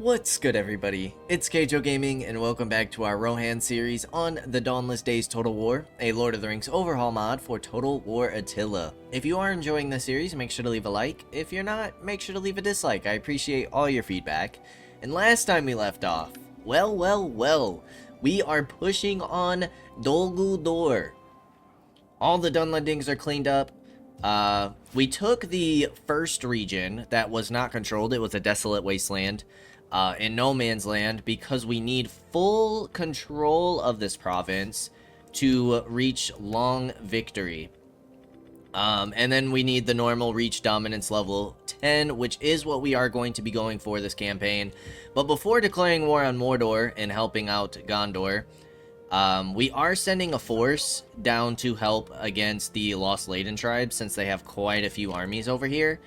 What's good, everybody? It's Kaige-O Gaming, and welcome back to our Rohan series on the Dawnless Days Total War, a Lord of the Rings overhaul mod for Total War Attila. If you are enjoying this series, make sure to leave a like. If you're not, make sure to leave a dislike. I appreciate all your feedback. And last time we left off, well, we are pushing on Dol Guldur. All the Dunlendings are cleaned up. We took the first region that was not controlled. It was a desolate wasteland. In no man's land, because we need full control of this province to reach long victory. And then we need the normal reach dominance level 10, which is what we are going to be going for this campaign. But before declaring war on Mordor and helping out Gondor, we are sending a force down to help against the Lost Leyden tribe, since they have quite a few armies over here.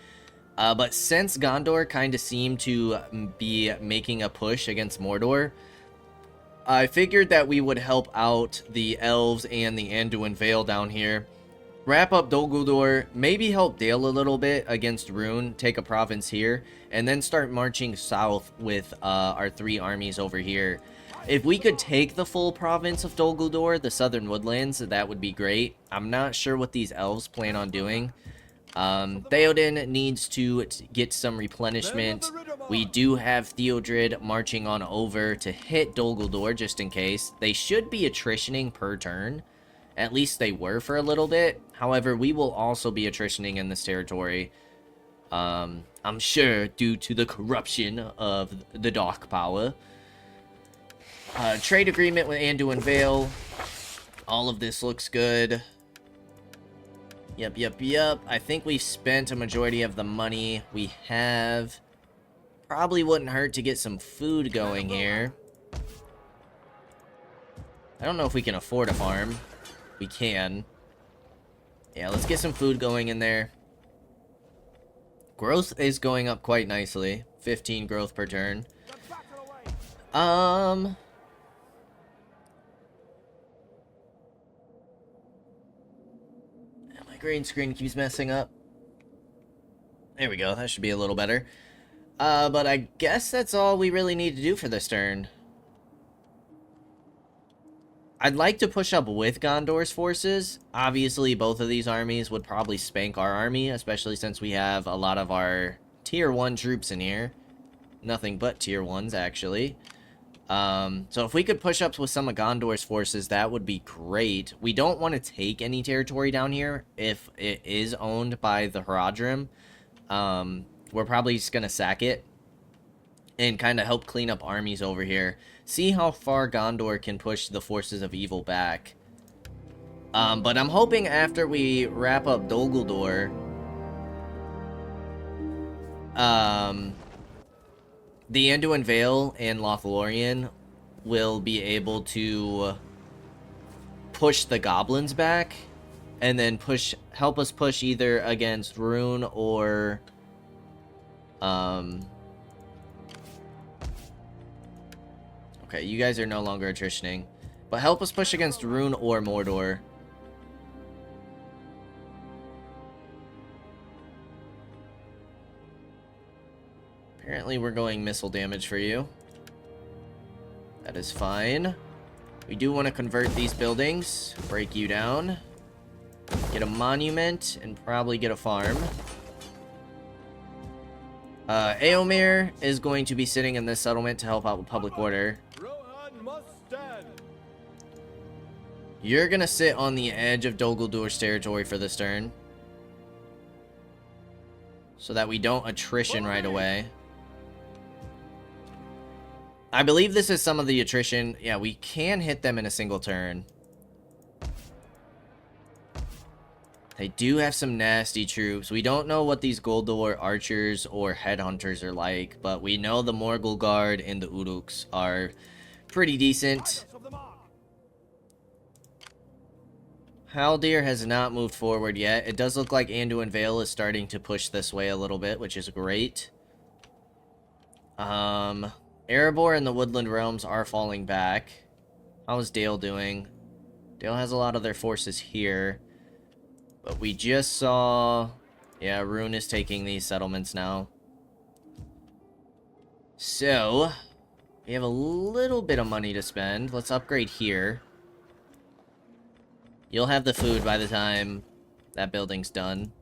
But since Gondor kind of seemed to be making a push against Mordor, I figured that we would help out the elves and the Anduin Vale down here, wrap up Dol Guldur, maybe help Dale a little bit against Rune, take a province here, and then start marching south with our three armies over here. If we could take the full province of Dol Guldur, the southern woodlands, that would be great. I'm not sure what these elves plan on doing. Theoden needs to get some replenishment. We do have Theodred marching on over to hit Dol Guldur just in case. They should be attritioning per turn. At least they were for a little bit. However, we will also be attritioning in this territory. I'm sure due to the corruption of the Dark Power. Trade agreement with Anduin Vale. All of this looks good. Yep. I think we've spent a majority of the money we have. Probably wouldn't hurt to get some food going here. I don't know if we can afford a farm. We can. Yeah, let's get some food going in there. Growth is going up quite nicely. 15 growth per turn. Green screen keeps messing up. There we go. That should be a little better. But I guess that's all we really need to do for this turn. I'd like to push up with Gondor's forces. Obviously, both of these armies would probably spank our army, especially since we have a lot of our tier 1 troops in here. Nothing but tier 1s, actually. So if we could push up with some of Gondor's forces, that would be great. We don't want to take any territory down here if it is owned by the Haradrim. We're probably just going to sack it and kind of help clean up armies over here. See how far Gondor can push the forces of evil back. But I'm hoping after we wrap up Dol Guldur, the Anduin Vale and Lothlorien will be able to push the goblins back and then help us push either against Rune or okay, you guys are no longer attritioning, but help us push against Rune or Mordor. Apparently we're going missile damage for you. That is fine. We do want to convert these buildings, break you down, get a monument, and probably get a farm. Eomer is going to be sitting in this settlement to help out with public order. Rohan must stand. You're gonna sit on the edge of Dol Guldur's territory for this turn, so that we don't attrition right away. I believe this is some of the attrition. Yeah, we can hit them in a single turn. They do have some nasty troops. We don't know what these Guldur archers or headhunters are like, but we know the Morgul Guard and the Uruks are pretty decent. Haldir has not moved forward yet. It does look like Anduin Vale is starting to push this way a little bit, which is great. Erebor and the Woodland Realms are falling back. How is Dale doing? Dale has a lot of their forces here. But we just saw... Yeah, Rune is taking these settlements now. So, we have a little bit of money to spend. Let's upgrade here. You'll have the food by the time that building's done.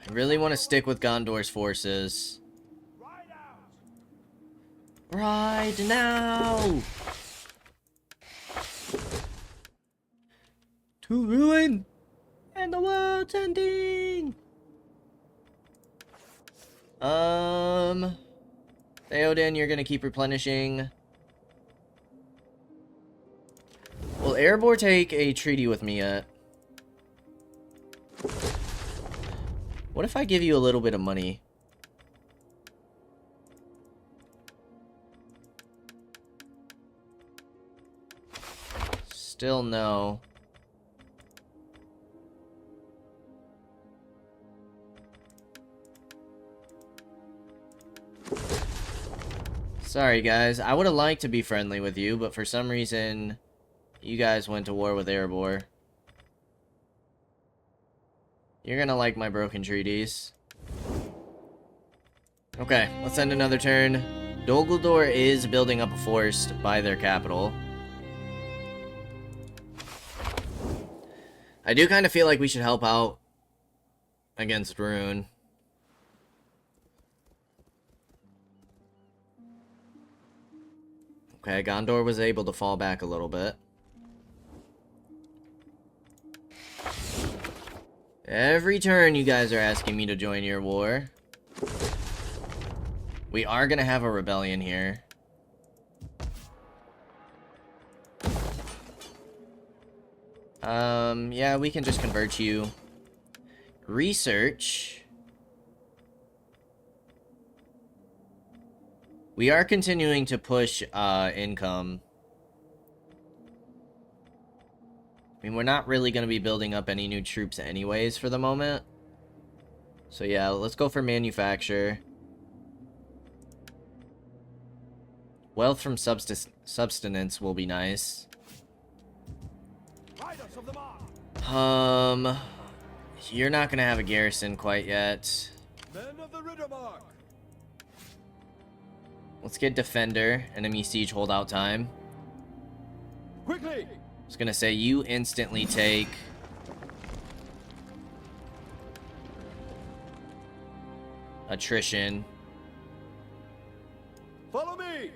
I really want to stick with Gondor's forces. Right now! To ruin! And the world's ending! Theoden, you're gonna keep replenishing. Will Erebor take a treaty with me yet? What if I give you a little bit of money? Still no. Sorry guys, I would have liked to be friendly with you, but for some reason, you guys went to war with Erebor. You're gonna like my broken treaties. Okay, let's end another turn. Guldur is building up a force by their capital. I do kind of feel like we should help out against Rune. Okay, Gondor was able to fall back a little bit. Every turn you guys are asking me to join your war. We are gonna have a rebellion here. Yeah, we can just convert you. Research. We are continuing to push, income. I mean, we're not really going to be building up any new troops anyways for the moment. So yeah, let's go for manufacture. Wealth from subsistence will be nice. You're not going to have a garrison quite yet. Men of the Riddermark. Let's get defender, enemy siege holdout time. Quickly. I was gonna say, you instantly take attrition, Follow me.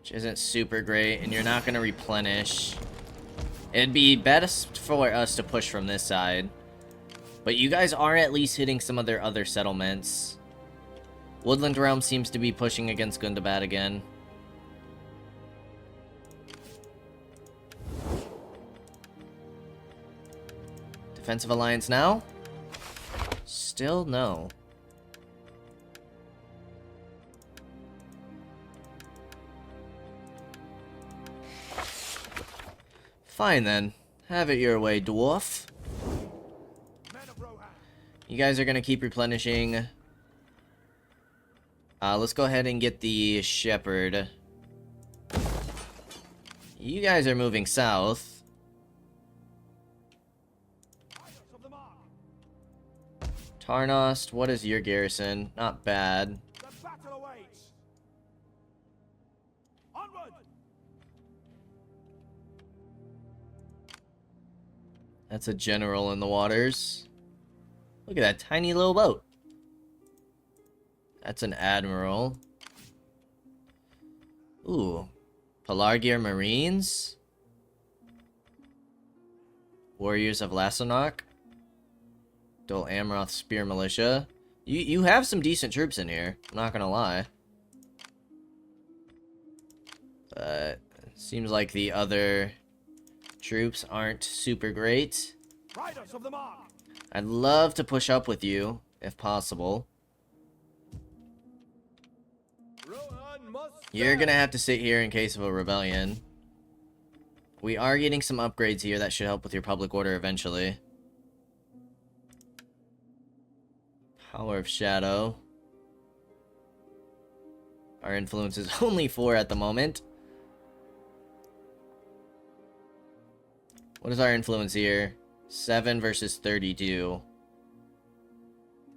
which isn't super great, and you're not gonna replenish. It'd be best for us to push from this side, but you guys are at least hitting some of their other settlements. Woodland Realm seems to be pushing against Gundabad again. Defensive alliance now? Still no. Fine then. Have it your way, dwarf. Men of Rohan. You guys are gonna keep replenishing. Let's go ahead and get the shepherd. You guys are moving south. Tarnost, what is your garrison? Not bad. The battle awaits. Onward. That's a general in the waters. Look at that tiny little boat. That's an admiral. Ooh. Pelargir Marines? Warriors of Lassonok? Dol Amroth Spear Militia. You have some decent troops in here, I'm not gonna lie. But seems like the other troops aren't super great. Riders of the Mark. I'd love to push up with you, if possible. Rohan must You're stand. gonna have to sit here in case of a rebellion. We are getting some upgrades here that should help with your public order eventually. Power of Shadow. Our influence is only 4 at the moment. What is our influence here? 7 versus 32.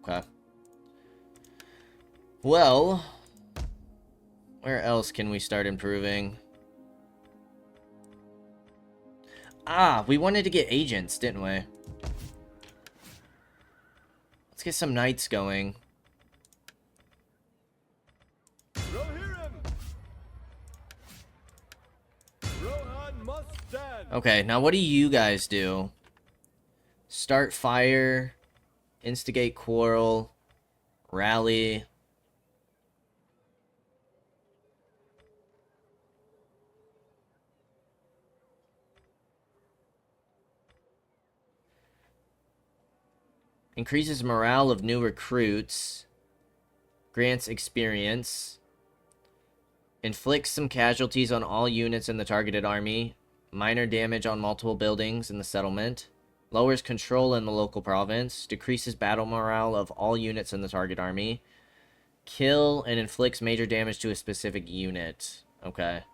Okay. Well, where else can we start improving? Ah, we wanted to get agents, didn't we? Let's get some knights going. Rohan must stand. Okay, now what do you guys do? Start fire, instigate quarrel, rally. Increases morale of new recruits. Grants experience. Inflicts some casualties on all units in the targeted army. Minor damage on multiple buildings in the settlement. Lowers control in the local province. Decreases battle morale of all units in the target army. Kill and inflicts major damage to a specific unit. Okay.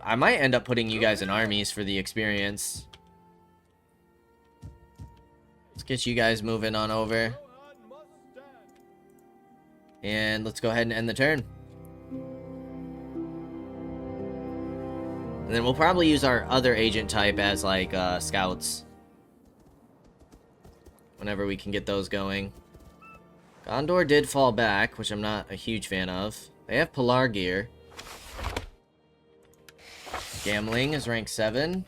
I might end up putting you guys in armies for the experience. Let's get you guys moving on over. And let's go ahead and end the turn. And then we'll probably use our other agent type as, like, scouts. Whenever we can get those going. Gondor did fall back, which I'm not a huge fan of. They have Polar gear. Gambling is rank 7.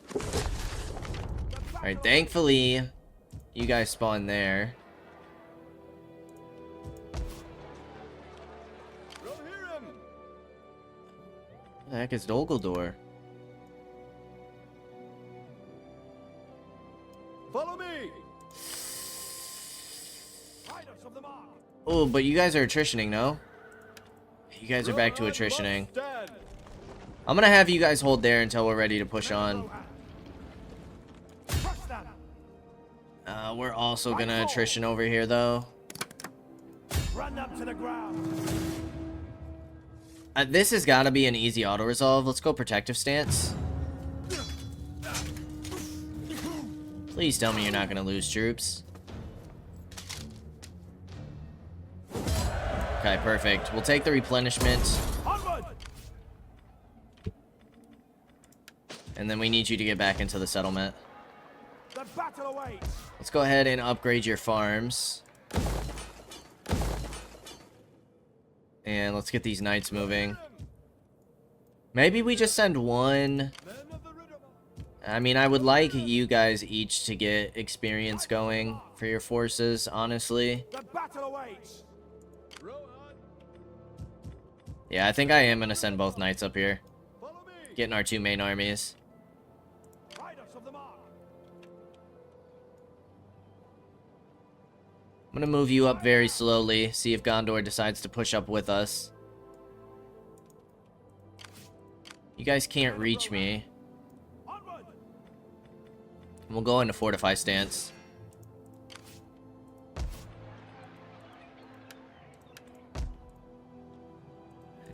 Alright, thankfully, you guys spawn there. What the heck is Guldur? Follow me. Riders of the mark. Oh, but you guys are attritioning, no? You guys are back to Rohan attritioning. must stand. I'm gonna have you guys hold there until we're ready to push on. Crush them. We're also gonna attrition over here, though. Run them to the ground. This has got to be an easy auto-resolve. Let's go protective stance. Please tell me you're not gonna lose troops. Okay, perfect. We'll take the replenishment. Onward. And then we need you to get back into the settlement. The battle awaits. Let's go ahead and upgrade your farms. And let's get these knights moving. Maybe we just send one. Men of the Riddermark. I mean, I would like you guys each to get experience going for your forces, honestly. The battle awaits. Rohan, Yeah, I think I am going to send both knights up here. follow me. Getting our 2 main armies. Riders of the mark. I'm going to move you up very slowly, see if Gondor decides to push up with us. You guys can't reach me. Onward. We'll go into fortify stance.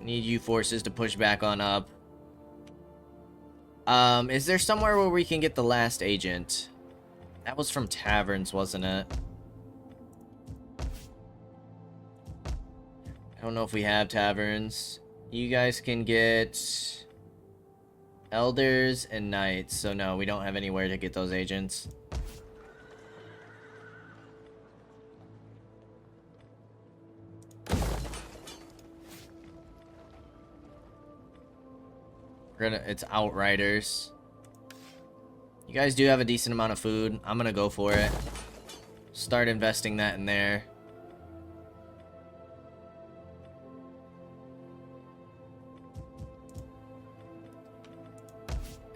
Need you forces to push back on up. Is there somewhere where we can get the last agent? That was from taverns, wasn't it? I don't know if we have taverns. You guys can get elders and knights. So no, we don't have anywhere to get those agents. It's outriders. You guys do have a decent amount of food. I'm gonna go for it. Start investing that in there.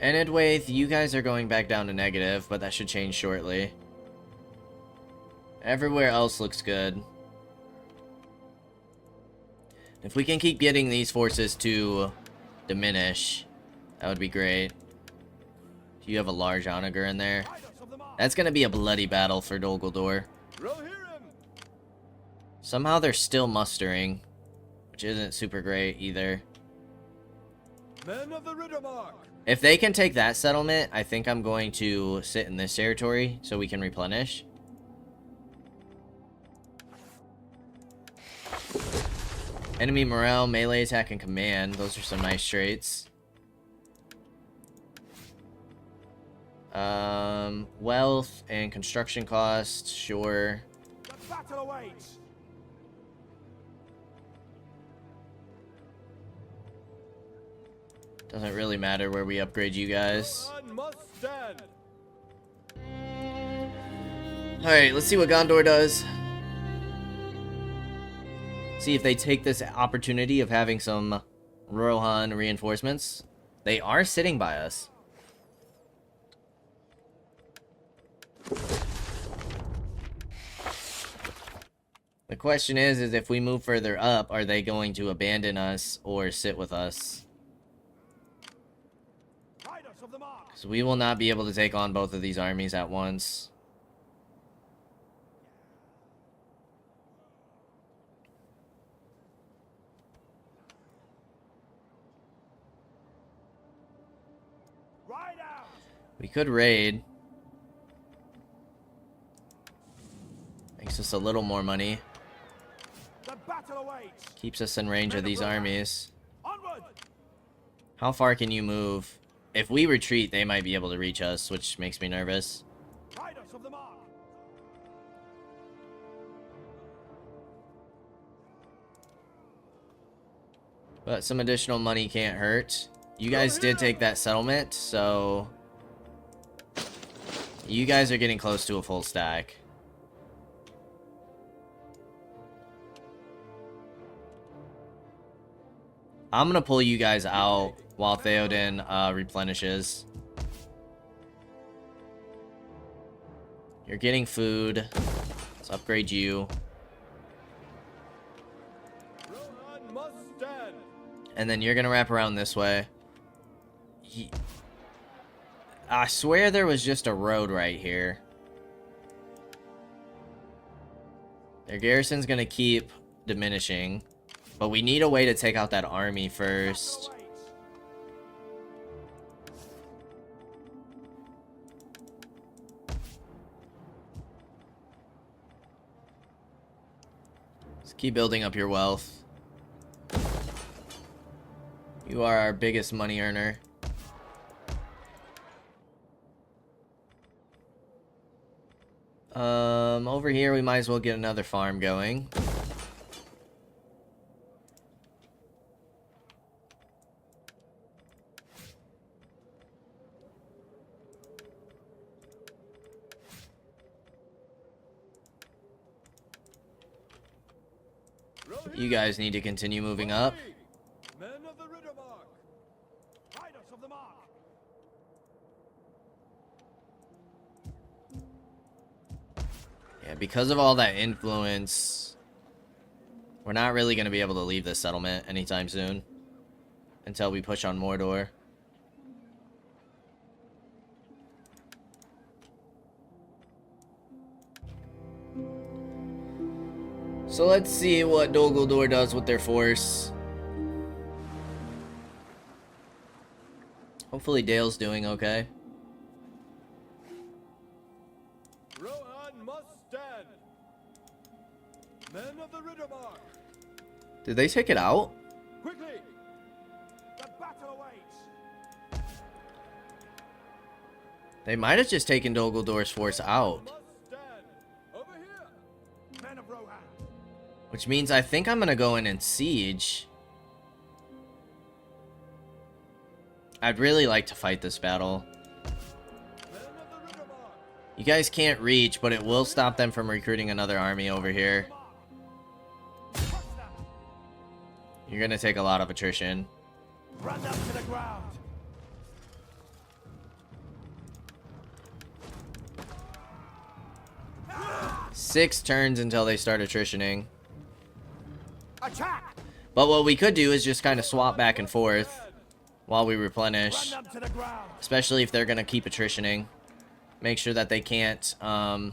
Enedwaith, you guys are going back down to negative, but that should change shortly. Everywhere else looks good. If we can keep getting these forces to diminish, that would be great. You have a large onager in there. Riders of the mark. That's gonna be a bloody battle for Guldur. Rohirrim. Somehow they're still mustering, which isn't super great either. Men of the Riddermark. If they can take that settlement, I think I'm going to sit in this territory so we can replenish. Enemy morale, melee attack, and command. Those are some nice traits. Wealth and construction costs, sure. The battle awaits. Doesn't really matter where we upgrade you guys. Rohan must stand. Alright, let's see what Guldur does. See if they take this opportunity of having some Rohan reinforcements. They are sitting by us. The question is if we move further up, are they going to abandon us or sit with us? Riders of the mark. So we will not be able to take on both of these armies at once. Ride out. We could raid. Makes us a little more money. The battle awaits. Keeps us in range of these armies. Onward. How far can you move? If we retreat, they might be able to reach us, which makes me nervous. Riders of the mark. But some additional money can't hurt. You guys did take that settlement, so you guys are getting close to a full stack. I'm gonna pull you guys out while Theoden replenishes. You're getting food. Let's upgrade you. Rohan must stand. And then you're gonna wrap around this way. I swear there was just a road right here. Their garrison's gonna keep diminishing. But we need a way to take out that army first. Battle awaits. Just keep building up your wealth. You are our biggest money earner. Over here we might as well get another farm going. You guys need to continue moving up. Men of the Riddermark. Riders of the mark. Yeah, because of all that influence, we're not really going to be able to leave this settlement anytime soon. Until we push on Mordor. So let's see what Dol Guldur does with their force. Hopefully Dale's doing okay. Rohan must stand. Men of the Riddermark. Did they take it out? Quickly. The battle awaits. They might have just taken Dol Guldur's force out. Must stand. Over here. Men of Rohan. Which means I think I'm gonna go in and siege. I'd really like to fight this battle. Men of the Riddermark. You guys can't reach, but it will stop them from recruiting another army over here. Crush them. You're gonna take a lot of attrition. Run them to the ground. 6 turns until they start attritioning. Attack. But what we could do is just kind of swap back and forth while we Run replenish. them to the ground. Especially if they're gonna keep attritioning. Make sure that they can't, like,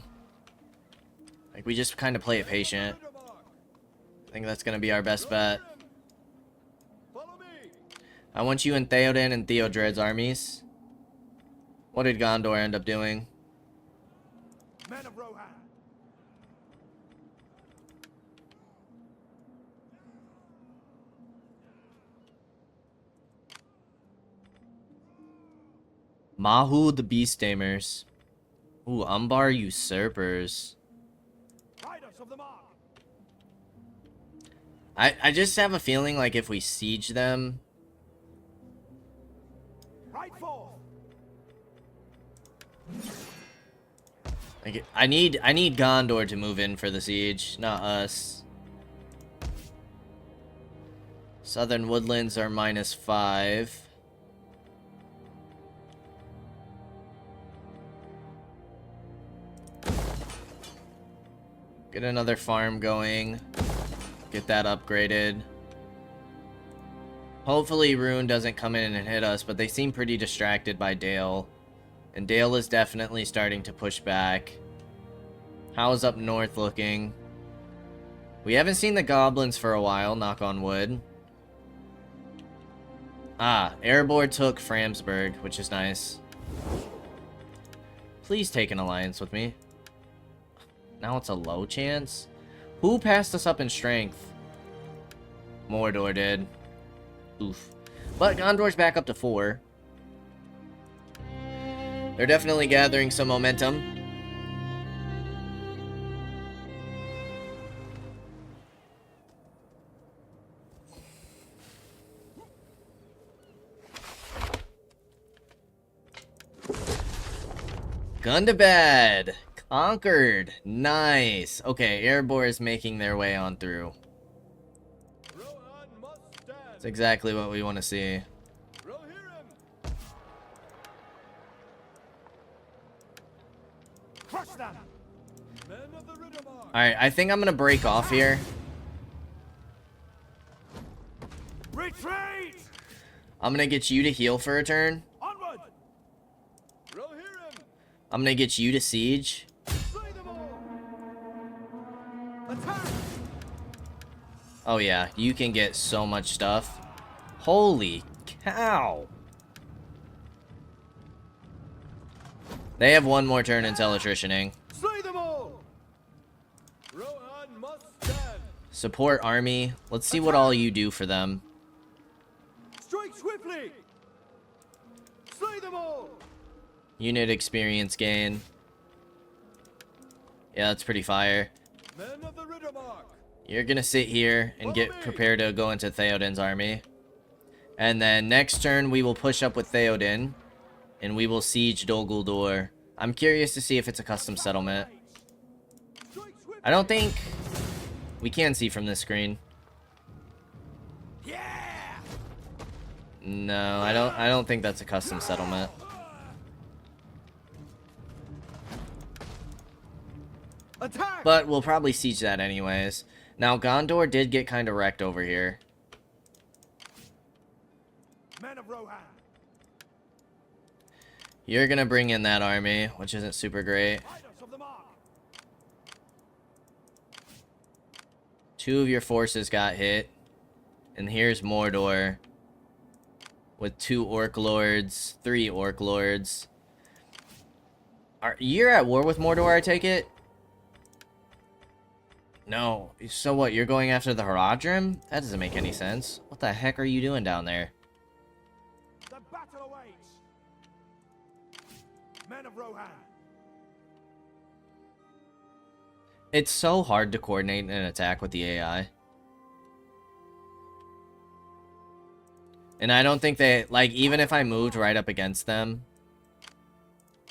we just kind of play it patient. Riddermark. I think that's gonna be our best bet. Follow me. I want you in Theoden and Theodred's armies. What did Gondor end up doing? Men of Rohan. Mahu the Beasttamers. Ooh, Umbar Usurpers. Riders of the Mark. I just have a feeling like if we siege them... Right forth. Like, I need Gondor to move in for the siege, not us. Southern Woodlands are -5. Get another farm going. Get that upgraded. Hopefully Rune doesn't come in and hit us, but they seem pretty distracted by Dale. And Dale is definitely starting to push back. How's up north looking? We haven't seen the goblins for a while, knock on wood. Ah, Erebor took Framsburg, which is nice. Please take an alliance with me. Now it's a low chance. Who passed us up in strength? Mordor did. Oof. But Gondor's back up to 4. They're definitely gathering some momentum. Gundabad! Conquered! Nice! Okay, Erebor is making their way on through. Rohan must stand. That's exactly what we want to see. Rohirrim. Crush them. Men of the Riddermark. Alright, I think I'm gonna break off here. Retreat. I'm gonna get you to heal for a turn. Onward. Rohirrim. I'm gonna get you to siege. Slay them all. Attack. Oh yeah, you can get so much stuff. Holy cow! They have one more turn until attritioning. Slay them all. Rohan must stand. Support army. Let's see what all you do for them. Strike swiftly. Slay them all. Unit experience gain. Yeah, that's pretty fire. Men of the Riddermark. You're gonna sit here and get prepared to go into Theoden's army. And then next turn we will push up with Theoden. And we will siege Dol Guldur. I'm curious to see if it's a custom settlement. Strike swiftly. I don't think we can see from this screen. Yeah. No, I don't think that's a custom settlement. Attack. But we'll probably siege that anyways. Now Gondor did get kind of wrecked over here. Men of Rohan. You're gonna bring in that army, which isn't super great. Riders of the Mark. 2 of your forces got hit. And here's Mordor. With 2 Orc Lords, 3 Orc Lords. You're at war with Mordor, I take it? No. So what, you're going after the Haradrim? That doesn't make any sense. What the heck are you doing down there? The battle awaits. Men of Rohan. It's so hard to coordinate an attack with the AI. And I don't think they, like, even if I moved right up against them,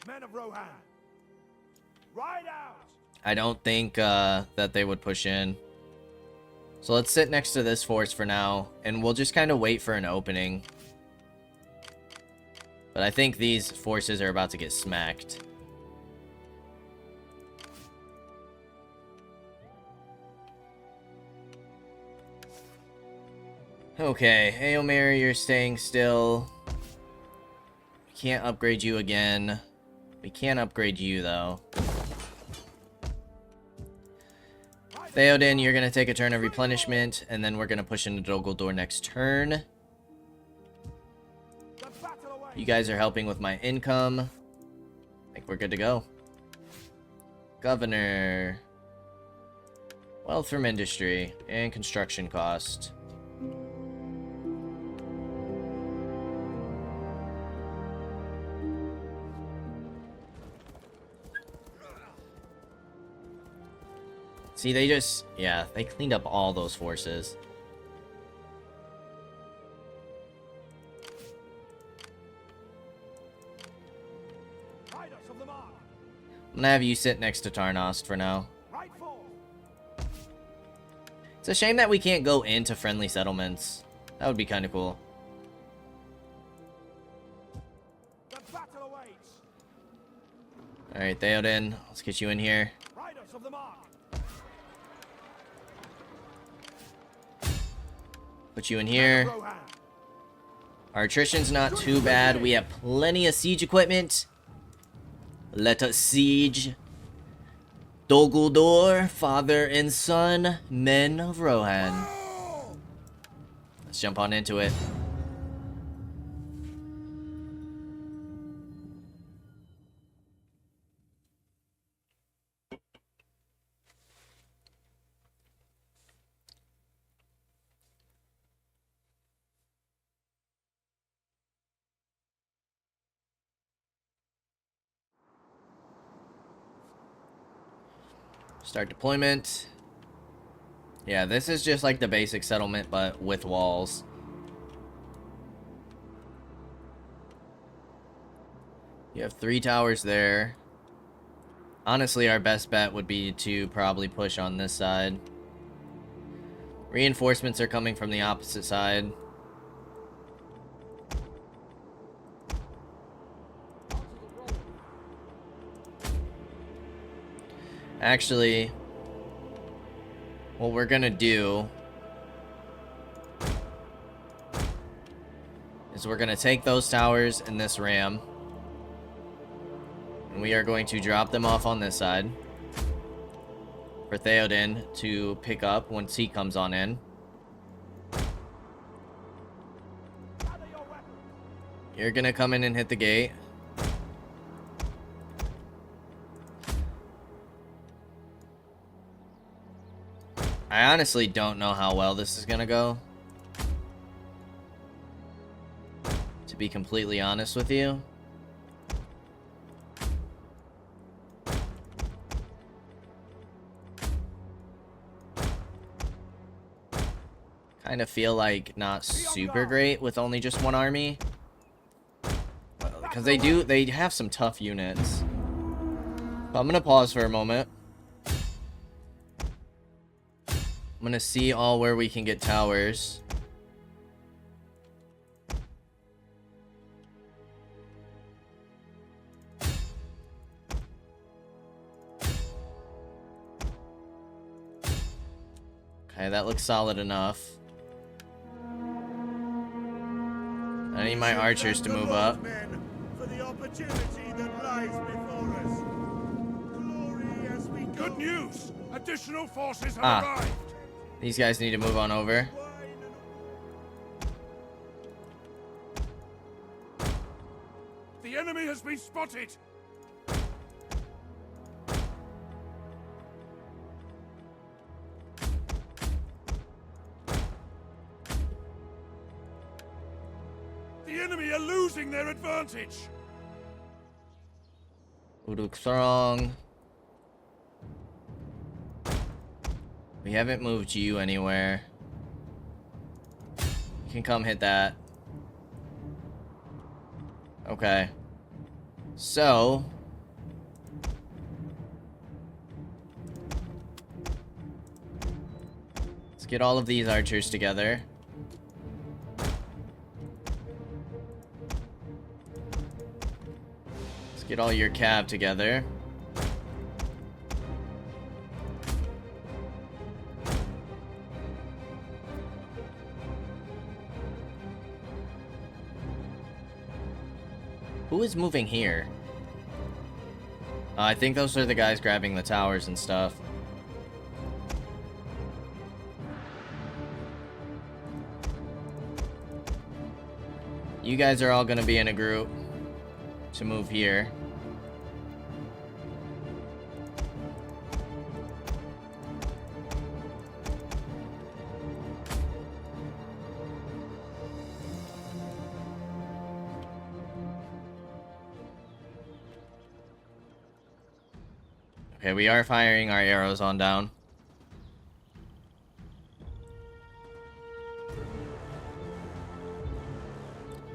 Men of Rohan. Ride out. I don't think that they would push in. So let's sit next to this force for now, and we'll just kind of wait for an opening. But I think these forces are about to get smacked. Okay, Eomer, you're staying still. We can't upgrade you again. We can't upgrade you, though. Theoden, you're going to take a turn of replenishment, and then we're going to push into Dol Guldur next turn. You guys are helping with my income. I think we're good to go. Governor. Wealth from industry and construction cost. See, they just, yeah, they cleaned up all those forces. Riders of the mark. I'm gonna have you sit next to Tarnost for now. Right forward. It's a shame that we can't go into friendly settlements. That would be kind of cool. The battle awaits. Alright, Theoden, let's get you in here. Riders of the mark. Put you in here. Rohan. Our attrition's not too bad. We have plenty of siege equipment. Let us siege Dol Guldur, father and son, men of Rohan. Let's jump on into it. Start deployment. Yeah, this is just like the basic settlement, but with walls. You have 3 towers there. Honestly, our best bet would be to probably push on this side. Reinforcements are coming from the opposite side. Actually, what we're gonna do is we're gonna take those towers and this ram, and we are going to drop them off on this side for Theoden to pick up once he comes on in. Gather your weapons. You're gonna come in and hit the gate. I honestly don't know how well this is gonna go, to be completely honest with you. Kind of feel like not super great with only just one army, because they have some tough units. But I'm gonna pause for a moment. I'm gonna see all where we can get towers. Okay, that looks solid enough. I need my archers to move up. For the opportunity that lies before us. Glory as we go. Good news! Additional forces have Ah. arrived. These guys need to move on over. The enemy has been spotted. The enemy are losing their advantage. Uduk Throng. We haven't moved you anywhere. You can come hit that. Okay. So, let's get all of these archers together. Let's get all your cav together. Who is moving here? I think those are the guys grabbing the towers and stuff. You guys are all gonna be in a group to move here. Okay, we are firing our arrows on down.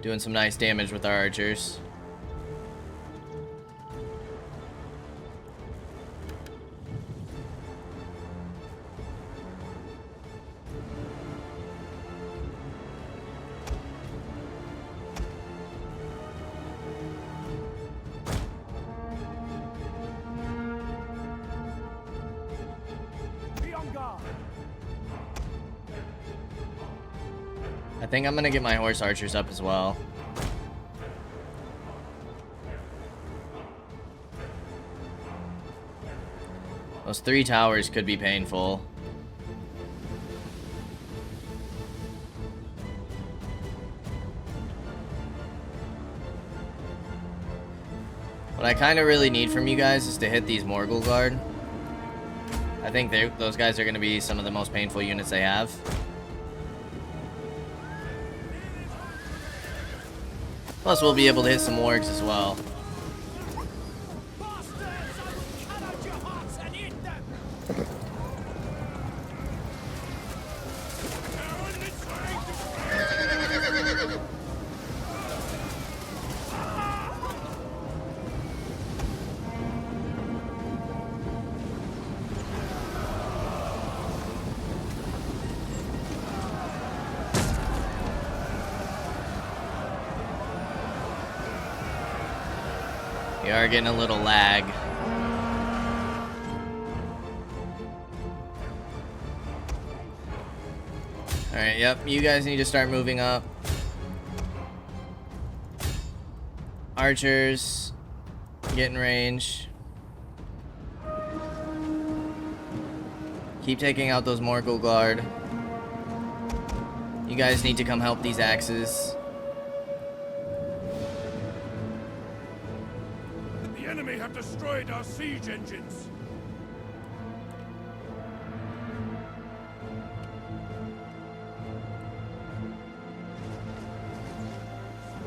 Doing some nice damage with our archers. I think I'm gonna get my horse archers up as well. Those 3 towers could be painful. What I kind of really need from you guys is to hit these Morgul Guard. I think those guys are going to be some of the most painful units they have. Plus, we'll be able to hit some wargs as well. We are getting a little lag. Alright, yep, you guys need to start moving up. Archers, get in range. Keep taking out those Morgul Guard. You guys need to come help these axes. The enemy have destroyed our siege engines.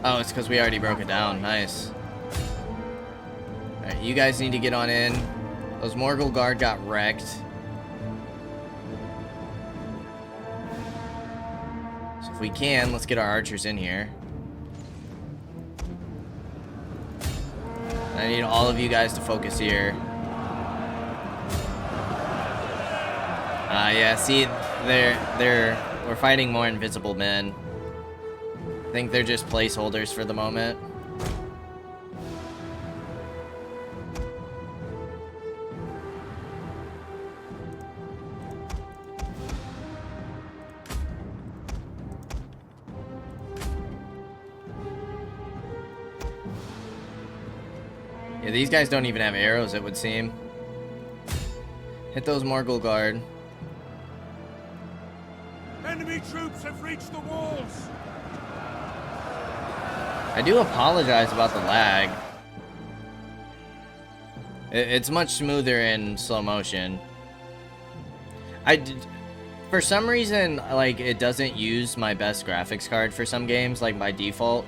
Oh, it's because we already broke it down. Nice. Alright, you guys need to get on in. Those Morgul Guard got wrecked. So if we can, let's get our archers in here. I need all of you guys to focus here. Yeah, see, we're fighting more invisible men. I think they're just placeholders for the moment. Yeah, these guys don't even have arrows, it would seem. Hit those Morgul Guard. Enemy troops have reached the walls. I do apologize about the lag. It's much smoother in slow motion. For some reason, like, it doesn't use my best graphics card for some games, like by default.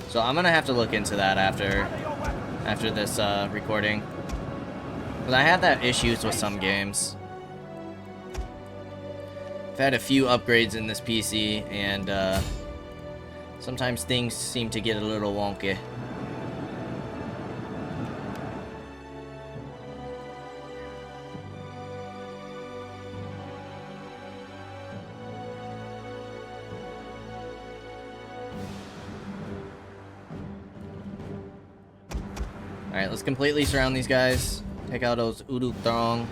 So I'm gonna have to look into that after this recording. Because I have that issues with some games. I've had a few upgrades in this PC, and sometimes things seem to get a little wonky. Alright, let's completely surround these guys. Take out those Uduk Throng.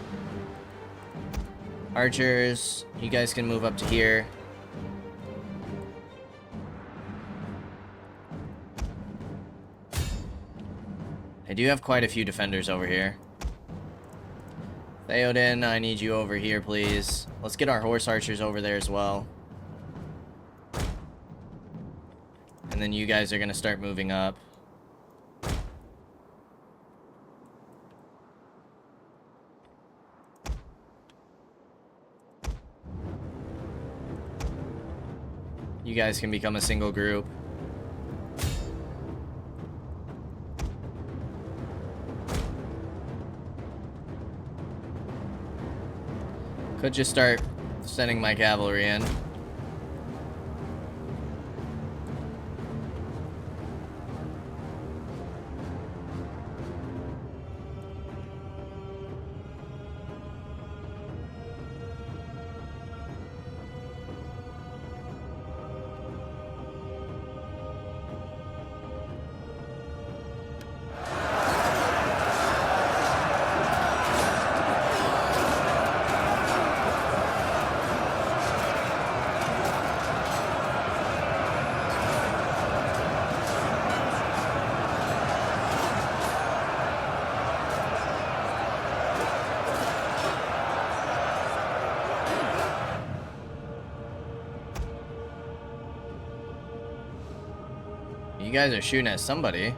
Archers, you guys can move up to here. I do have quite a few defenders over here. Theoden, I need you over here, please. Let's get our horse archers over there as well. And And then you guys are going to start moving up. You guys can become a single group. Could just start sending my cavalry in. You guys are shooting at somebody.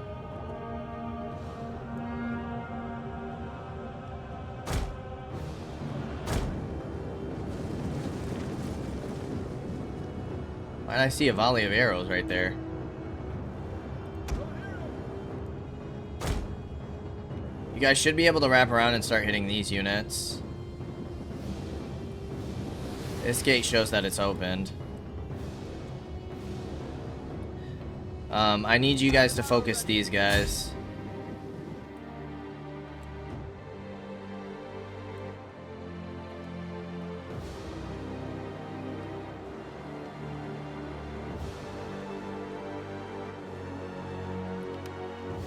Why did I see a volley of arrows right there? You guys should be able to wrap around and start hitting these units. This gate shows that it's opened. I need you guys to focus these guys.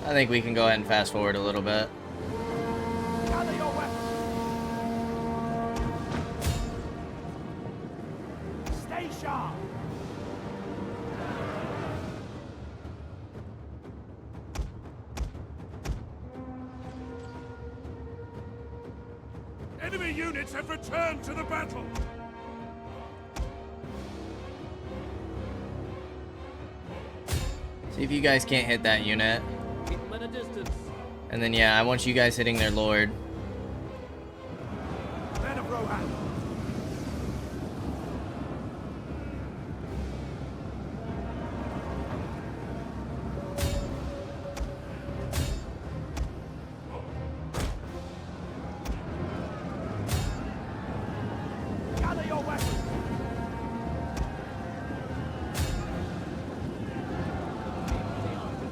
I think we can go ahead and fast forward a little bit. Gather your weapons. Stay sharp. Enemy units have returned to the battle. See if you guys can't hit that unit. Keep them at a distance. And then, yeah, I want you guys hitting their lord. Men of Rohan. Gather your weapons.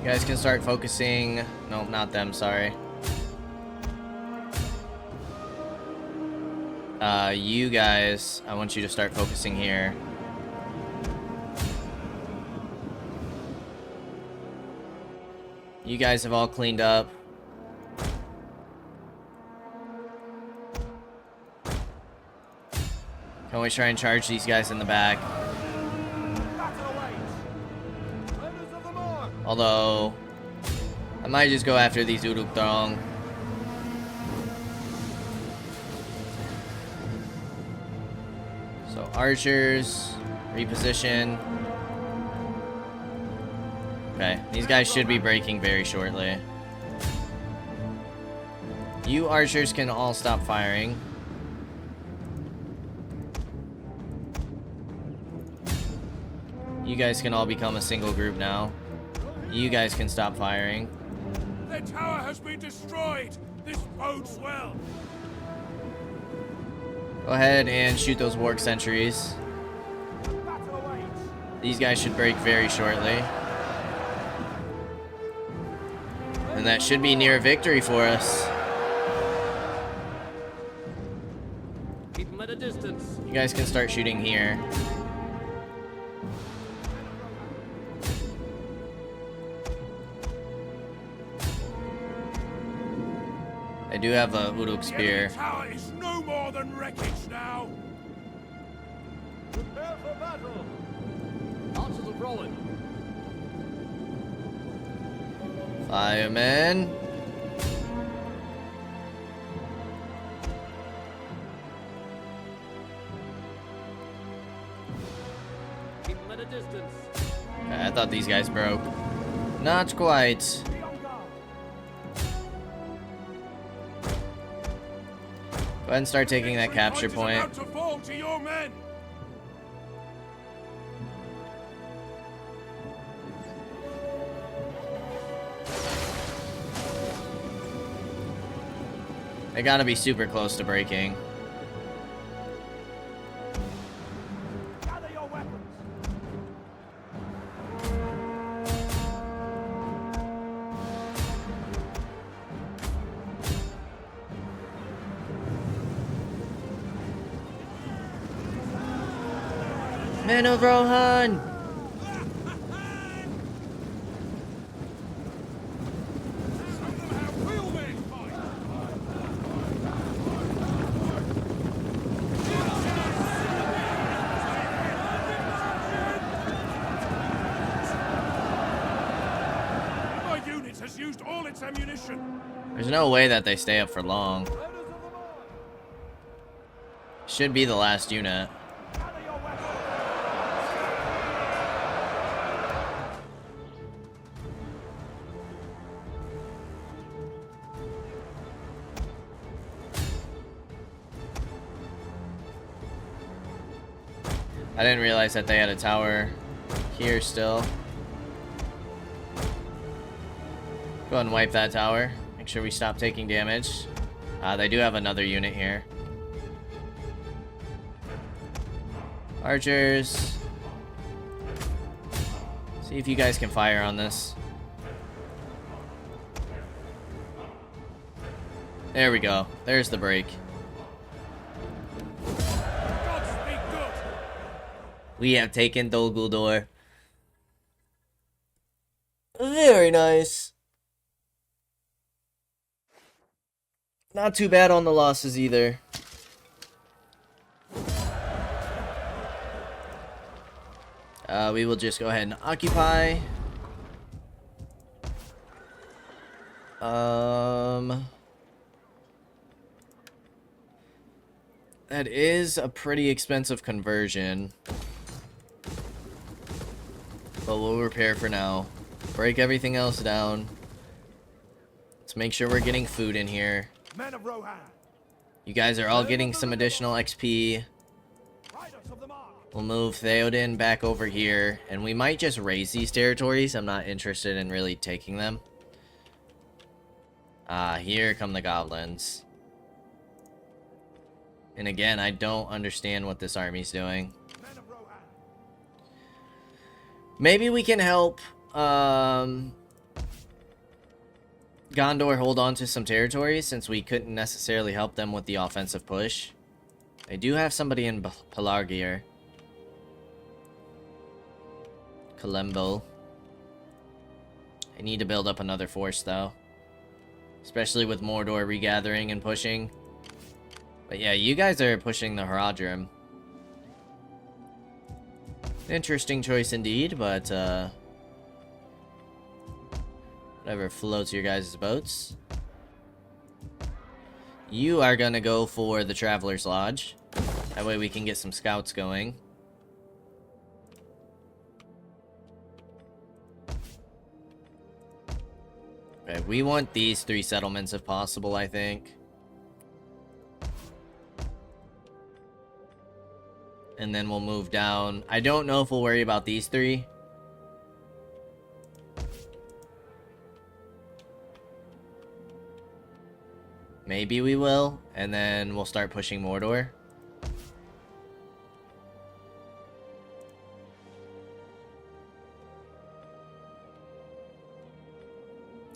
You guys can start focusing. Nope, not them, sorry. You guys, I want you to start focusing here. You guys have all cleaned up. Can we try and charge these guys in the back? Battle awaits. Runners of the mark. Although, I might just go after these Uruk Thong. So, archers, reposition. Okay, these guys should be breaking very shortly. You archers can all stop firing. You guys can all become a single group now. You guys can stop firing. Their tower has been destroyed. This bodes well. Go ahead and shoot those warg sentries. Battle awaits. These guys should break very shortly. And that should be near victory for us. Keep them at a distance. You guys can start shooting here. I do have a Uruk The spear. enemy tower is no more than wreckage now. Prepare for battle. Archers of Rohan. Firemen. Keep them at a distance. Okay, I thought these guys broke. Not quite. Go ahead and start taking that capture point. About to fall to your men. They gotta be super close to breaking. Gather your weapons. Men of Rohan! Will they fight? My unit has used all its ammunition. There's no way that they stay up for long. Should be the last unit. Gather your weapons. I didn't realize that they had a tower here still. Go ahead and wipe that tower. Make sure we stop taking damage. They do have another unit here. Archers. See if you guys can fire on this. There we go. There's the break. Godspeed good. We have taken Guldur. Very nice. Not too bad on the losses either. We will just go ahead and occupy. That is a pretty expensive conversion. But we'll repair for now. Break everything else down. Let's make sure we're getting food in here. Men of Rohan. You guys are all getting some additional XP. Riders of the mark. We'll move Theoden back over here. And we might just raise these territories. I'm not interested in really taking them. Here come the goblins. And again, I don't understand what this army's doing. Men of Rohan. Maybe we can help Gondor hold on to some territories, since we couldn't necessarily help them with the offensive push. They do have somebody in Pelargir. Kalembo. I need to build up another force though. Especially with Mordor regathering and pushing. But yeah, you guys are pushing the Haradrim. Interesting choice indeed, but whatever floats your guys' boats. You are gonna go for the Traveler's Lodge. That way we can get some scouts going. Okay, we want these 3 settlements if possible, I think. And then we'll move down. I don't know if we'll worry about these 3. Maybe we will. And then we'll start pushing Mordor.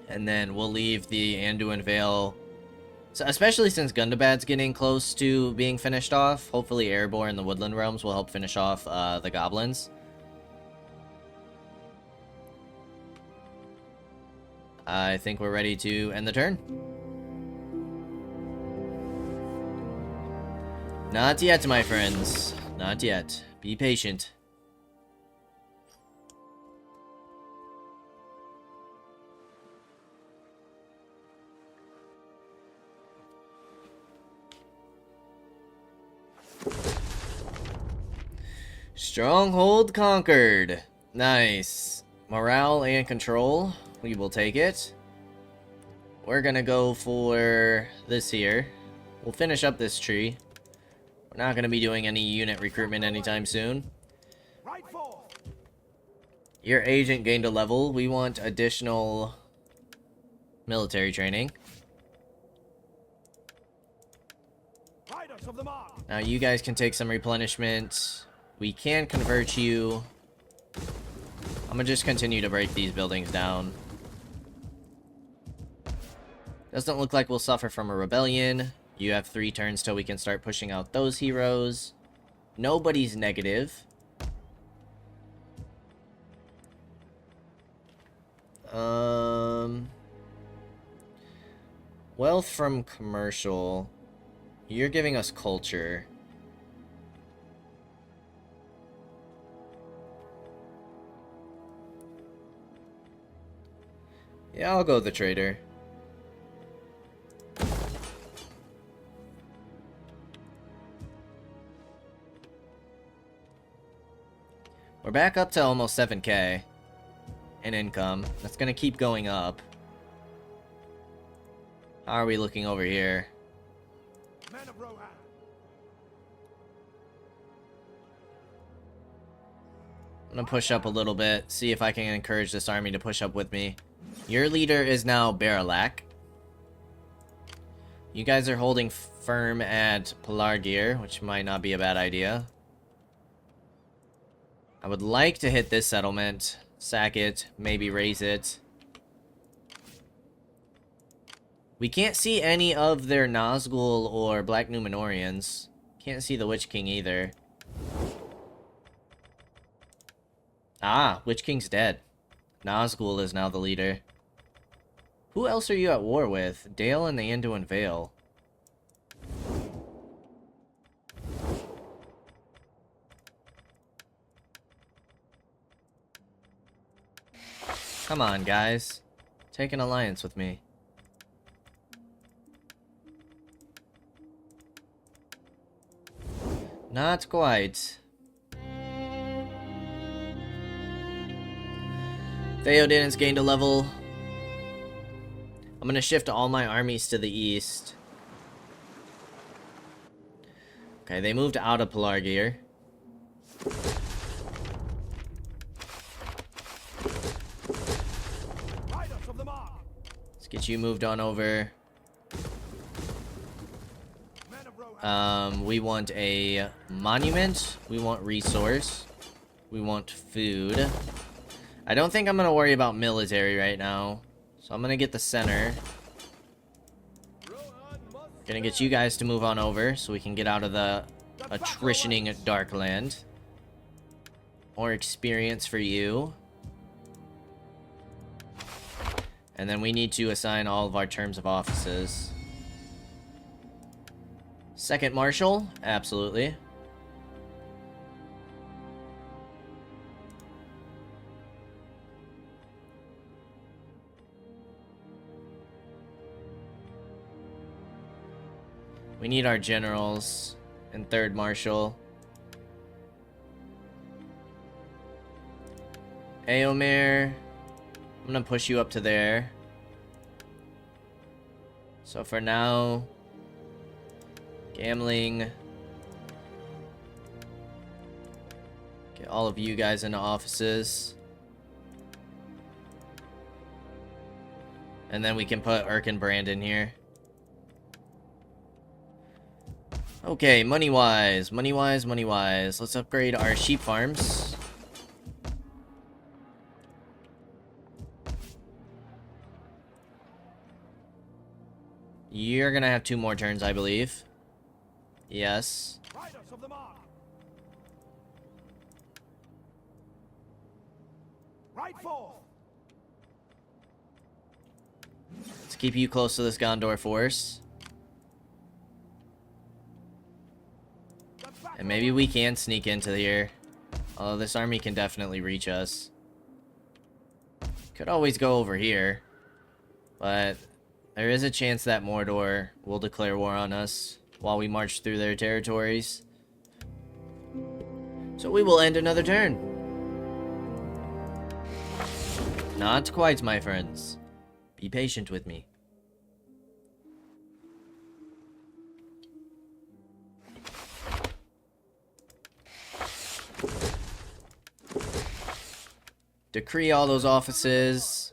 And then we'll leave the Anduin Vale. So especially since Gundabad's getting close to being finished off. Hopefully Erebor and the Woodland Realms will help finish off the goblins. I think we're ready to end the turn. Not yet, my friends. Not yet. Be patient. Stronghold conquered. Nice. Morale and control. We will take it. We're gonna go for this here. We'll finish up this tree. We're not gonna be doing any unit recruitment anytime soon. Right forth. Your agent gained a level. We want additional military training. Riders of the mark. Now you guys can take some replenishment. We can convert you. I'm gonna just continue to break these buildings down. Doesn't look like we'll suffer from a rebellion. You have 3 turns till we can start pushing out those heroes. Nobody's negative. Wealth from commercial. You're giving us culture. Yeah, I'll go with the trader. We're back up to almost 7K in income. That's gonna keep going up. How are we looking over here? Men of Rohan. I'm gonna push up a little bit, see if I can encourage this army to push up with me. Your leader is now Baralak. You guys are holding firm at Pelargir, which might not be a bad idea. I would like to hit this settlement, sack it, maybe raise it. We can't see any of their Nazgul or Black Numenorians. Can't see the Witch King either. Ah, Witch King's dead. Nazgul is now the leader. Who else are you at war with? Dale and the Anduin Vale. Come on, guys. Take an alliance with me. Not quite. Theoden's gained a level. I'm gonna shift all my armies to the east. Okay, they moved out of Pelargir. Riders of the mark. Let's get you moved on over. Men of Rohan. We want a monument. We want resource. We want food. I don't think I'm gonna worry about military right now. So I'm gonna get the center. Gonna get you guys to move on over so we can get out of the attritioning Darkland. More experience for you. And then we need to assign all of our terms of offices. Second Marshal? Absolutely. We need our generals and third marshal. Eomer, I'm gonna push you up to there. So for now, Gamling, get all of you guys into offices. And then we can put Erkenbrand in here. Okay, money-wise, money-wise, money-wise. Let's upgrade our sheep farms. You're gonna have 2 more turns, I believe. Yes. Riders of the mark. Right forth. Let's keep you close to this Gondor force. And maybe we can sneak into here. Although this army can definitely reach us. Could always go over here. But there is a chance that Mordor will declare war on us while we march through their territories. So we will end another turn. Not quite, my friends. Be patient with me. Decree all those offices.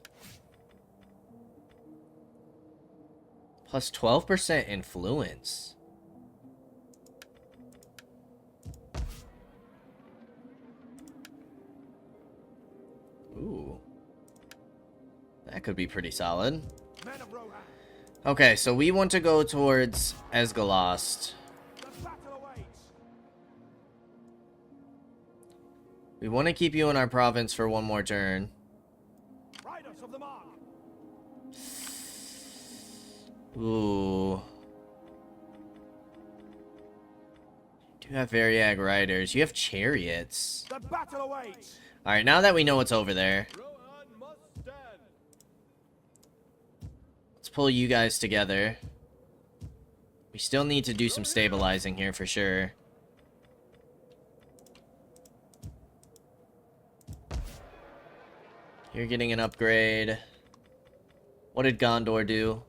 Plus 12% influence. Ooh. That could be pretty solid. Men of Rohan, Okay, so we want to go towards Esgalost. the battle awaits. We want to keep you in our province for one more turn. Riders of the mark. Ooh. You do have Variag riders. You have chariots. The battle awaits. Alright, now that we know what's over there, Rohan must stand. let's pull you guys together. We still need to do some stabilizing here for sure. You're getting an upgrade. What did Gondor do?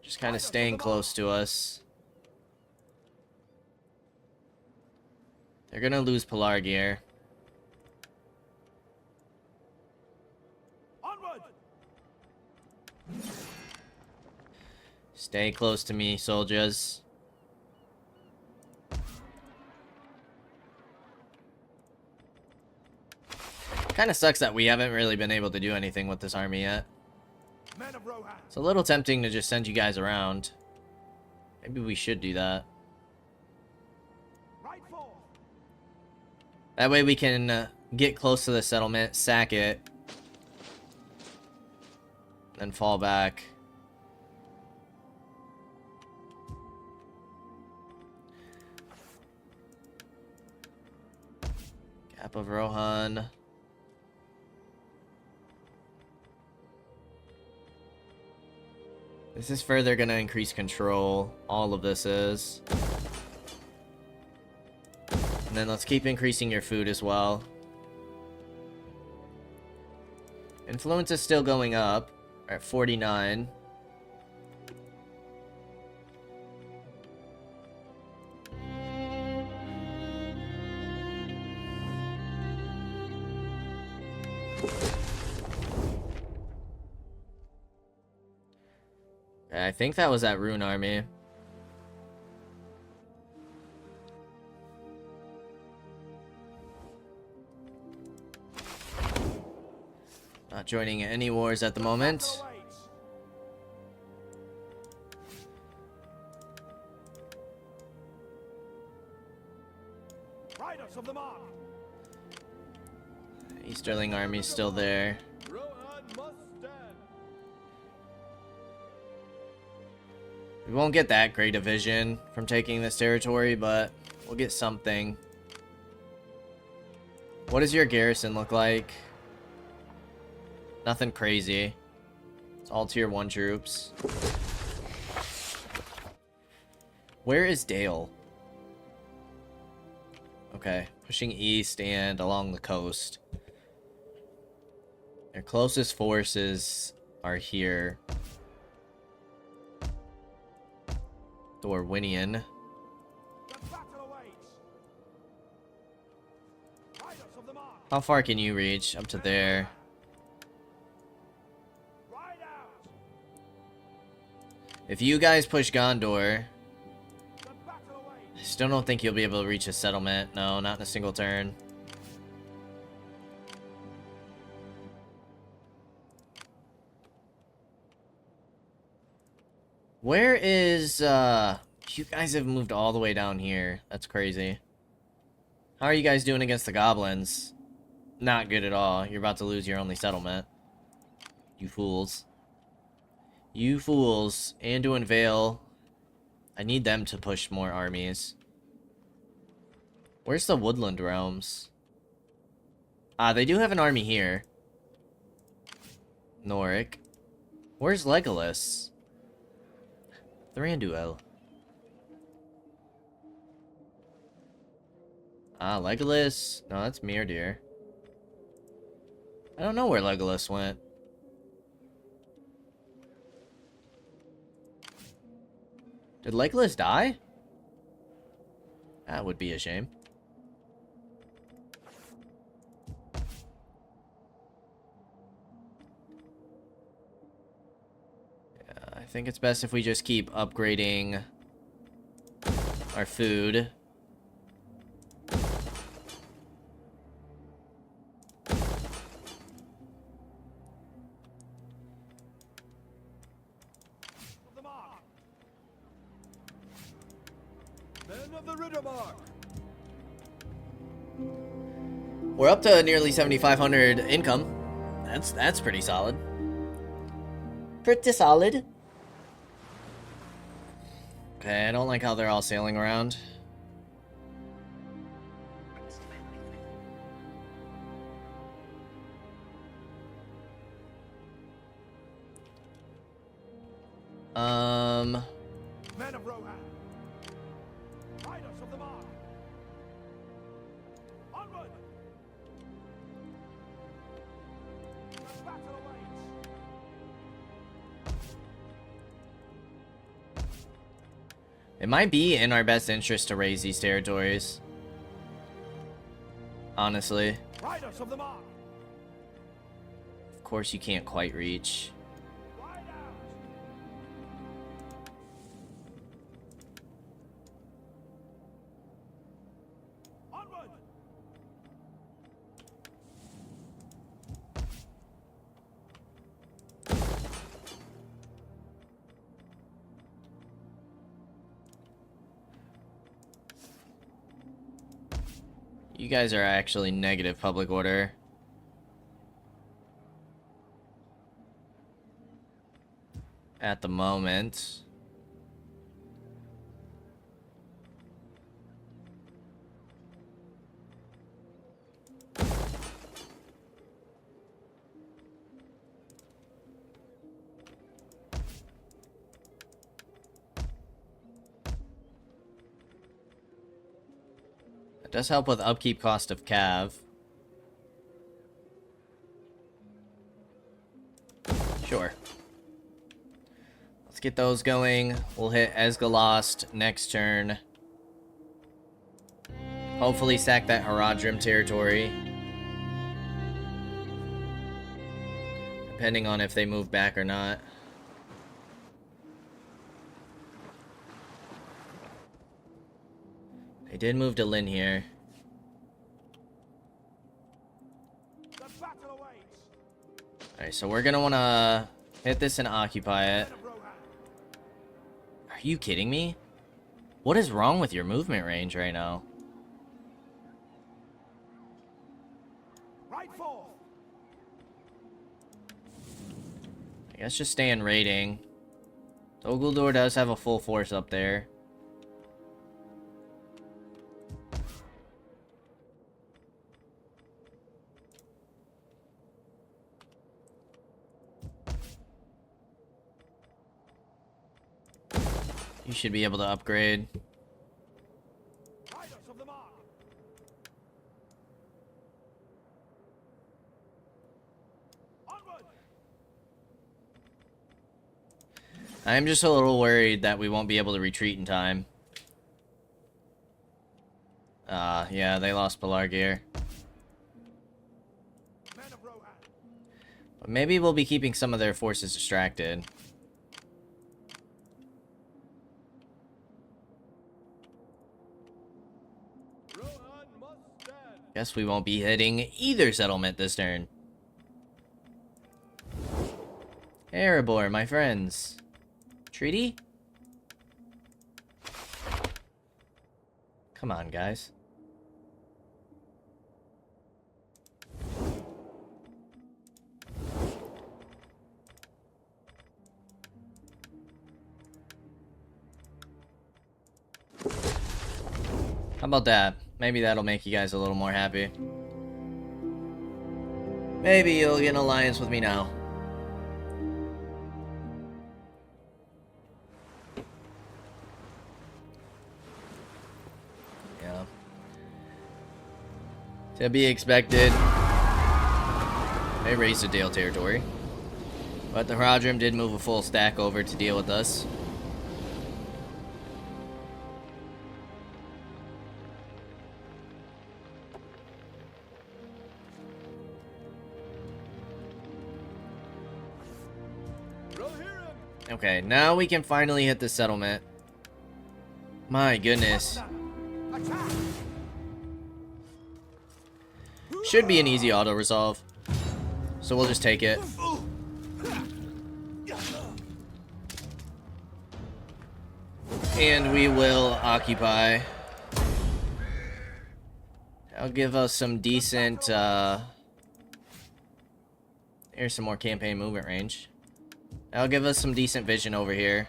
Just kind of staying close to us. They're gonna lose Pelargir. Onward. Stay close to me, soldiers. Kind of sucks that we haven't really been able to do anything with this army yet. Men of Rohan, It's a little tempting to just send you guys around. Maybe we should do that. right forth. That way we can get close to the settlement, sack it, then fall back. Gap of Rohan. This is further going to increase control. All of this is. And then let's keep increasing your food as well. Influence is still going up. We're at 49. I think that was that Rune army. Not joining any wars at the moment. Battle awaits. Riders of the mark. Easterling army's still there. Rohan must stand. We won't get that great a vision from taking this territory, but we'll get something. What does your garrison look like? Nothing crazy. It's all tier 1 troops. Where is Dale? Okay, pushing east and along the coast. Their closest forces are here. Dorwinian. The battle awaits. Riders of the mark. How far can you reach? Up to there. Ride out. If you guys push Gondor, The battle I awaits. still don't think you'll be able to reach a settlement. No, not in a single turn. Where is, you guys have moved all the way down here. That's crazy. How are you guys doing against the goblins? Not good at all. You're about to lose your only settlement. You fools. You fools. Anduin Vale. I need them to push more armies. Where's the Woodland Realms? Ah, they do have an army here. Noric. Where's Legolas? Thranduil. Ah, Legolas. No, that's Mirdir. I don't know where Legolas went. Did Legolas die? That would be a shame. Yeah, I think it's best if we just keep upgrading our food. We're up to nearly 7,500 income. That's pretty solid. Pretty solid. Okay, I don't like how they're all sailing around. Men of Rohan, riders of the mark. Onward! The battle awaits. It might be in our best interest to raise these territories. Honestly. Riders of the mark. Of course you can't quite reach. Ride out. Onward! You guys are actually negative public order. At the moment. It does help with upkeep cost of Cav. Sure. Let's get those going. We'll hit Esgalost next turn. Hopefully sack that Haradrim territory. Depending on if they move back or not. They did move to Lynn here. The battle awaits. Alright, so we're gonna wanna hit this and occupy it. Men of Rohan, Are you kidding me? What is wrong with your movement range right now? ride forth. I guess just stay in raiding. Guldur does have a full force up there. You should be able to upgrade. Riders of the mark. Onward! I'm just a little worried that we won't be able to retreat in time. Yeah, they lost Pelargir. Men of Rohan, But maybe we'll be keeping some of their forces distracted. Rohan must stand. Guess we won't be hitting either settlement this turn. Erebor, my friends. Treaty? Come on, guys. How about that? Maybe that'll make you guys a little more happy. Maybe you'll get an alliance with me now. Yeah. To be expected. They raised the Dale territory. But the Haradrim did move a full stack over to deal with us. Okay, now we can finally hit the settlement. My goodness. Should be an easy auto-resolve. So we'll just take it. And we will occupy. That'll give us some decent, here's some more campaign movement range. That'll give us some decent vision over here.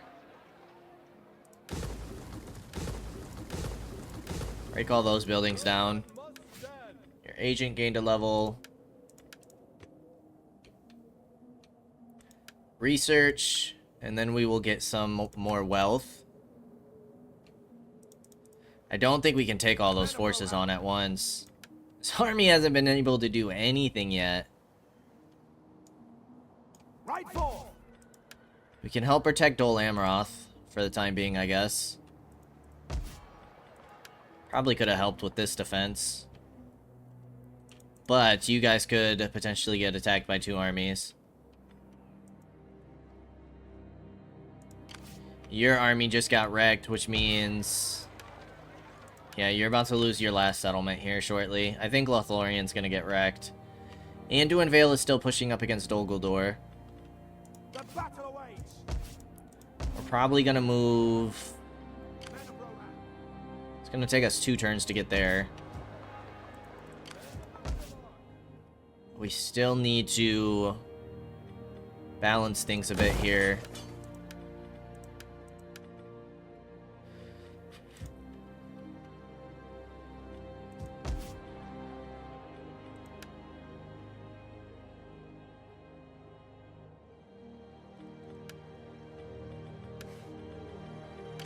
Break all those buildings down. Your agent gained a level. Research. And then we will get some more wealth. I don't think we can take all those forces on at once. This army hasn't been able to do anything yet. We can help protect Dol Amroth for the time being, I guess. Probably could have helped with this defense. But you guys could potentially get attacked by 2 armies. Your army just got wrecked, which means... yeah, you're about to lose your last settlement here shortly. I think Lothlorien's gonna get wrecked. Anduin Vale is still pushing up against Dol Guldur. We're probably gonna move... it's gonna take us 2 turns to get there. We still need to balance things a bit here.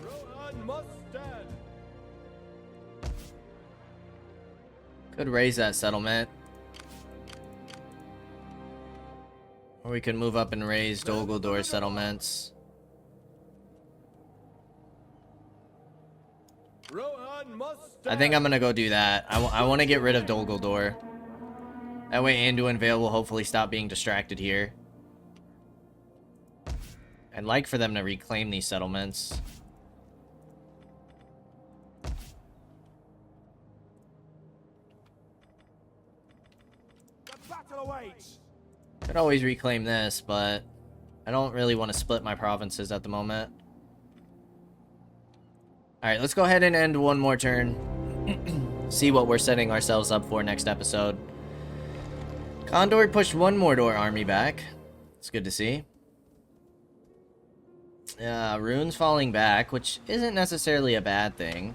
Rohan must stand. Could raise that settlement. Or we could move up and raise Dol Guldur settlements. Rohan must stand. I think I'm gonna go do that. I want to get rid of Dol Guldur. That way Anduin Vale will hopefully stop being distracted here. I'd like for them to reclaim these settlements. The battle awaits. Could always reclaim this, but I don't really want to split my provinces at the moment. Alright, let's go ahead and end one more turn. See what we're setting ourselves up for next episode. Gondor pushed one Mordor army back. It's good to see. Rune's falling back, which isn't necessarily a bad thing.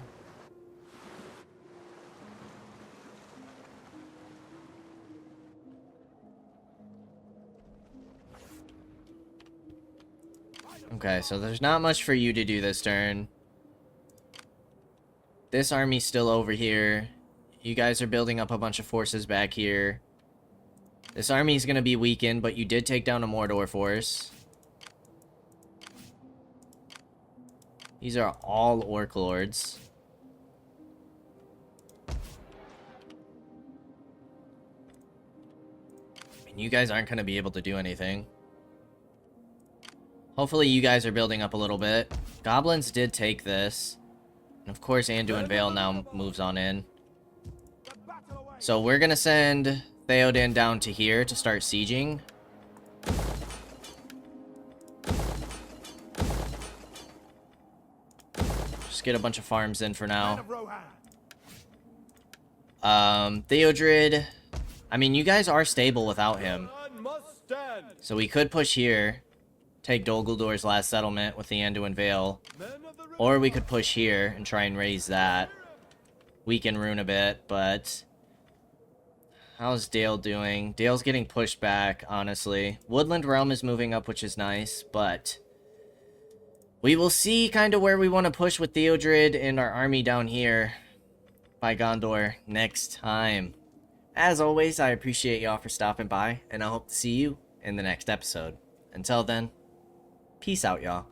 Okay, so there's not much for you to do this turn. This army's still over here. You guys are building up a bunch of forces back here. This army's gonna be weakened, but you did take down a Mordor force. These are all Orc Lords. And you guys aren't gonna be able to do anything. Hopefully you guys are building up a little bit. Goblins did take this. And of course Anduin Vale now moves on in. So we're gonna send Theoden down to here to start sieging. Just get a bunch of farms in for now. Theodred, I mean, you guys are stable without him. So we could push here. Take Dol Guldur's last settlement with the Anduin Vale. Or we could push here and try and raise that. Weaken Rune a bit, but... how's Dale doing? Dale's getting pushed back, honestly. Woodland Realm is moving up, which is nice, but... we will see kind of where we want to push with Theodred and our army down here by Gondor next time. As always, I appreciate y'all for stopping by, and I hope to see you in the next episode. Until then, peace out, y'all.